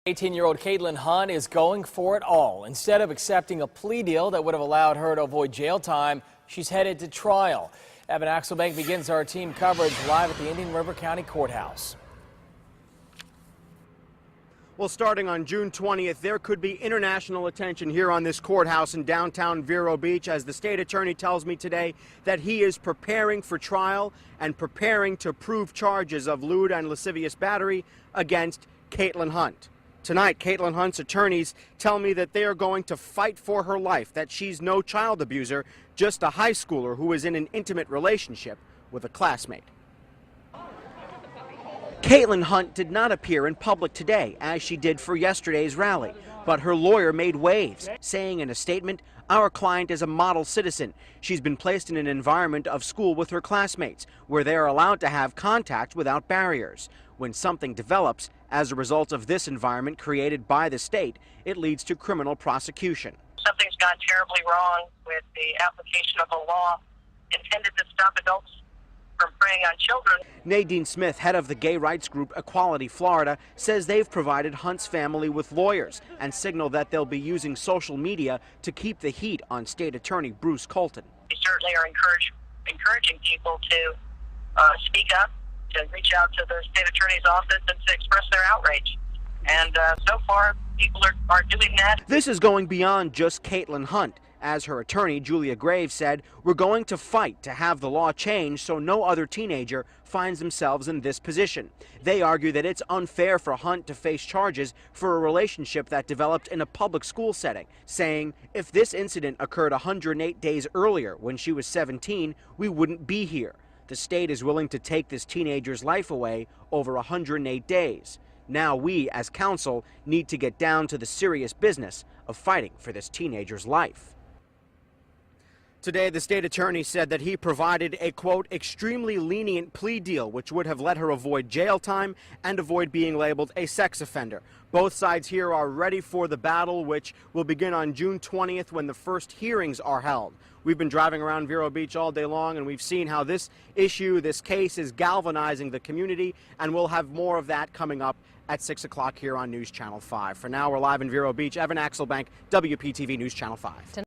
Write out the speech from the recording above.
18-year-old Caitlin Hunt is going for it all. Instead of accepting a plea deal that would have allowed her to avoid jail time, she's headed to trial. Evan Axelbank begins our team coverage live at the Indian River County Courthouse. Well, starting on June 20th, there could be international attention here on this courthouse in downtown Vero Beach, as the state attorney tells me today that he is preparing for trial and preparing to prove charges of lewd and lascivious battery against Caitlin Hunt. Tonight, Caitlin Hunt's attorneys tell me that they are going to fight for her life, that she's no child abuser, just a high schooler who is in an intimate relationship with a classmate. Caitlin Hunt did not appear in public today, as she did for yesterday's rally, but her lawyer made waves, saying in a statement, "Our client is a model citizen. She's been placed in an environment of school with her classmates, where they are allowed to have contact without barriers. When something develops as a result of this environment created by the state, it leads to criminal prosecution." Something's gone terribly wrong with the application of a law intended to stop adults from preying on children. Nadine Smith, head of the gay rights group Equality Florida, says they've provided Hunt's family with lawyers and signaled that they'll be using social media to keep the heat on State Attorney Bruce Colton. We certainly are encouraging people to speak up, to reach out to the state attorney's office and to express their outrage. And so far, people are doing that. This is going beyond just Caitlin Hunt. As her attorney, Julia Graves, said, "We're going to fight to have the law changed so no other teenager finds themselves in this position." They argue that it's unfair for Hunt to face charges for a relationship that developed in a public school setting, saying, "If this incident occurred 108 days earlier when she was 17, we wouldn't be here. The state is willing to take this teenager's life away over 108 days. Now we, as counsel, need to get down to the serious business of fighting for this teenager's life." Today, the state attorney said that he provided a, quote, extremely lenient plea deal, which would have let her avoid jail time and avoid being labeled a sex offender. Both sides here are ready for the battle, which will begin on June 20th when the first hearings are held. We've been driving around Vero Beach all day long, and we've seen how this issue, this case, is galvanizing the community, and we'll have more of that coming up at 6 o'clock here on News Channel 5. For now, we're live in Vero Beach. Evan Axelbank, WPTV News Channel 5.